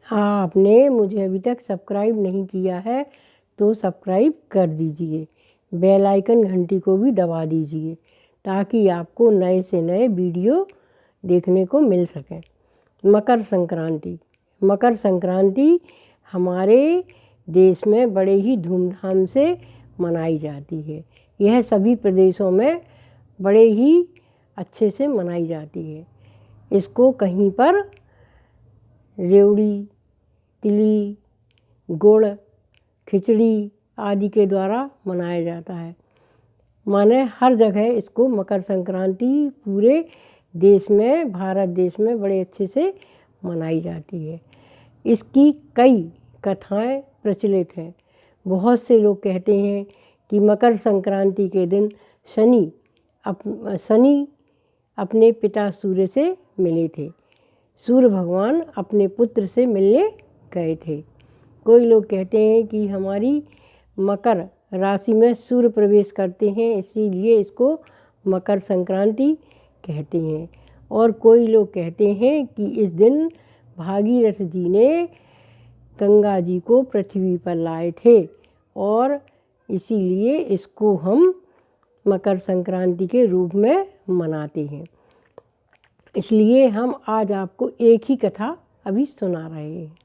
आपने मुझे अभी तक सब्सक्राइब नहीं किया है तो सब्सक्राइब कर दीजिए, बेल आइकन घंटी को भी दबा दीजिए ताकि आपको नए से नए वीडियो देखने को मिल सकें। मकर संक्रांति। मकर संक्रांति हमारे देश में बड़े ही धूमधाम से मनाई जाती है। यह सभी प्रदेशों में बड़े ही अच्छे से मनाई जाती है। इसको कहीं पर रेवड़ी, तिली, गुड़, खिचड़ी आदि के द्वारा मनाया जाता है। माने हर जगह इसको मकर संक्रांति पूरे देश में, भारत देश में बड़े अच्छे से मनाई जाती है। इसकी कई कथाएं प्रचलित हैं। बहुत से लोग कहते हैं कि मकर संक्रांति के दिन शनि अपने पिता सूर्य से मिले थे। सूर्य भगवान अपने पुत्र से मिलने गए थे। कोई लोग कहते हैं कि हमारी मकर राशि में सूर्य प्रवेश करते हैं, इसीलिए इसको मकर संक्रांति कहते हैं। और कोई लोग कहते हैं कि इस दिन भागीरथ जी ने गंगा जी को पृथ्वी पर लाए थे और इसीलिए इसको हम मकर संक्रांति के रूप में मनाते हैं। इसलिए हम आज आपको एक ही कथा अभी सुना रहे हैं।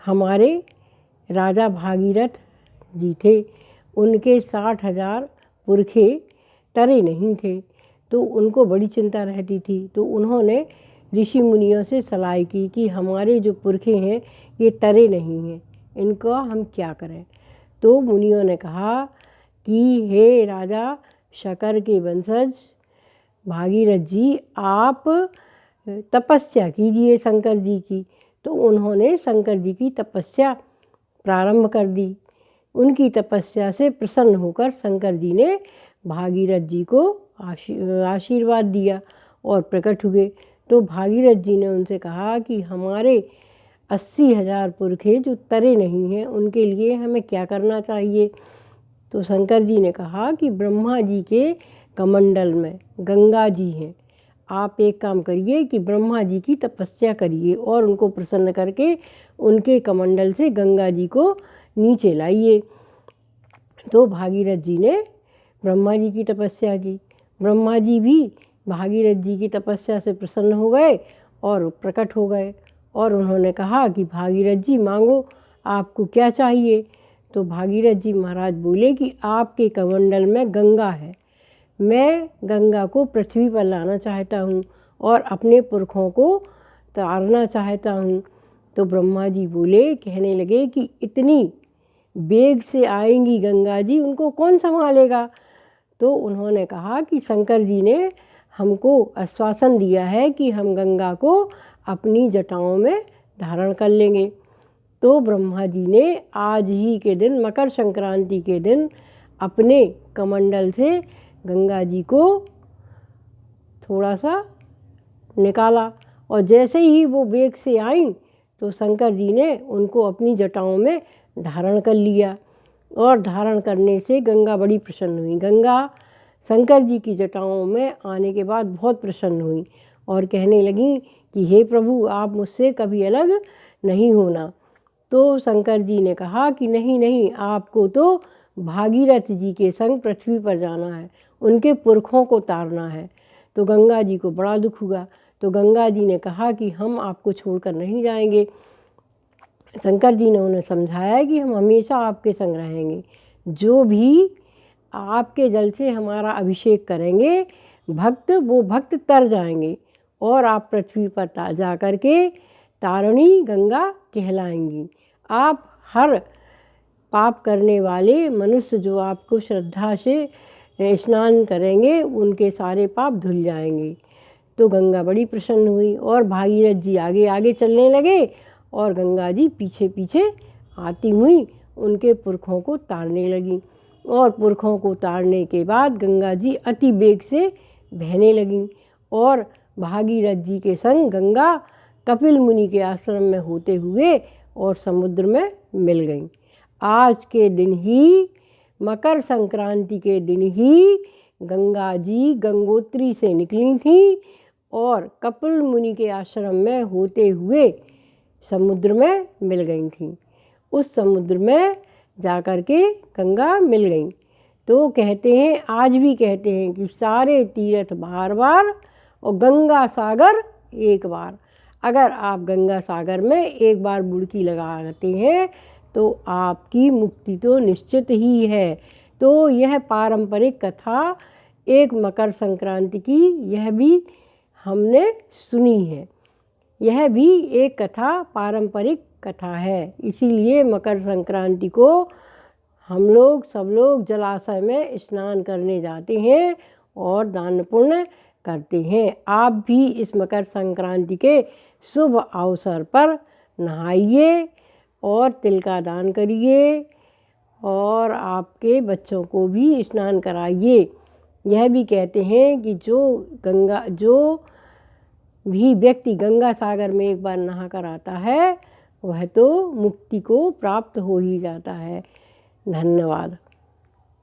हमारे राजा भागीरथ जी थे, उनके 60,000 पुरखे तरे नहीं थे, तो उनको बड़ी चिंता रहती थी। तो उन्होंने ऋषि मुनियों से सलाह की कि हमारे जो पुरखे हैं ये तरे नहीं हैं, इनका हम क्या करें। तो मुनियों ने कहा कि हे राजा शकर के वंशज भागीरथ जी, आप तपस्या कीजिए शंकर जी की। तो उन्होंने शंकर जी की तपस्या प्रारंभ कर दी। उनकी तपस्या से प्रसन्न होकर शंकर जी ने भागीरथ जी को आशीर्वाद दिया और प्रकट हुए। तो भागीरथ जी ने उनसे कहा कि हमारे 80,000 पुरखे जो तरे नहीं हैं उनके लिए हमें क्या करना चाहिए। तो शंकर जी ने कहा कि ब्रह्मा जी के कमंडल में गंगा जी हैं, आप एक काम करिए कि ब्रह्मा जी की तपस्या करिए और उनको प्रसन्न करके उनके कमंडल से गंगा जी को नीचे लाइए। तो भागीरथ जी ने ब्रह्मा जी की तपस्या की। ब्रह्मा जी भी भागीरथ जी की तपस्या से प्रसन्न हो गए और प्रकट हो गए और उन्होंने कहा कि भागीरथ जी मांगो, आपको क्या चाहिए। तो भागीरथ जी महाराज बोले कि आपके कमंडल में गंगा है, मैं गंगा को पृथ्वी पर लाना चाहता हूँ और अपने पुरखों को तारना चाहता हूँ। तो ब्रह्मा जी बोले, कहने लगे कि इतनी वेग से आएंगी गंगा जी, उनको कौन संभालेगा। तो उन्होंने कहा कि शंकर जी ने हमको आश्वासन दिया है कि हम गंगा को अपनी जटाओं में धारण कर लेंगे। तो ब्रह्मा जी ने आज ही के दिन, मकर संक्रांति के दिन, अपने कमंडल से गंगा जी को थोड़ा सा निकाला और जैसे ही वो वेग से आई तो शंकर जी ने उनको अपनी जटाओं में धारण कर लिया और धारण करने से गंगा बड़ी प्रसन्न हुई। गंगा शंकर जी की जटाओं में आने के बाद बहुत प्रसन्न हुई और कहने लगी कि हे प्रभु, आप मुझसे कभी अलग नहीं होना। तो शंकर जी ने कहा कि नहीं नहीं, आपको तो भागीरथ जी के संग पृथ्वी पर जाना है, उनके पुरखों को तारना है। तो गंगा जी को बड़ा दुख हुआ। तो गंगा जी ने कहा कि हम आपको छोड़कर नहीं जाएंगे। शंकर जी ने उन्हें समझाया कि हम हमेशा आपके संग रहेंगे, जो भी आपके जल से हमारा अभिषेक करेंगे भक्त, वो भक्त तर जाएंगे और आप पृथ्वी पर जा कर के तारिणी गंगा कहलाएंगी। आप हर पाप करने वाले मनुष्य जो आपको श्रद्धा से स्नान करेंगे उनके सारे पाप धुल जाएंगे। तो गंगा बड़ी प्रसन्न हुई और भागीरथ जी आगे आगे चलने लगे और गंगा जी पीछे पीछे आती हुई उनके पुरखों को तारने लगी और पुरखों को तारने के बाद गंगा जी अति वेग से बहने लगीं और भागीरथ जी के संग गंगा कपिल मुनि के आश्रम में होते हुए और समुद्र में मिल गईं। आज के दिन ही, मकर संक्रांति के दिन ही गंगा जी गंगोत्री से निकली थीं और कपिल मुनि के आश्रम में होते हुए समुद्र में मिल गई थीं। उस समुद्र में जाकर के गंगा मिल गई। तो कहते हैं, आज भी कहते हैं कि सारे तीर्थ बार बार और गंगा सागर एक बार। अगर आप गंगा सागर में एक बार बुड़की लगाते हैं तो आपकी मुक्ति तो निश्चित ही है। तो यह पारंपरिक कथा एक मकर संक्रांति की यह भी हमने सुनी है। यह भी एक कथा पारंपरिक कथा है। इसीलिए मकर संक्रांति को हम लोग सब लोग जलाशय में स्नान करने जाते हैं और दान पुण्य करते हैं। आप भी इस मकर संक्रांति के शुभ अवसर पर नहाइए और तिल का दान करिए और आपके बच्चों को भी स्नान कराइए। यह भी कहते हैं कि जो भी व्यक्ति गंगा सागर में एक बार नहा कर आता है वह तो मुक्ति को प्राप्त हो ही जाता है। धन्यवाद।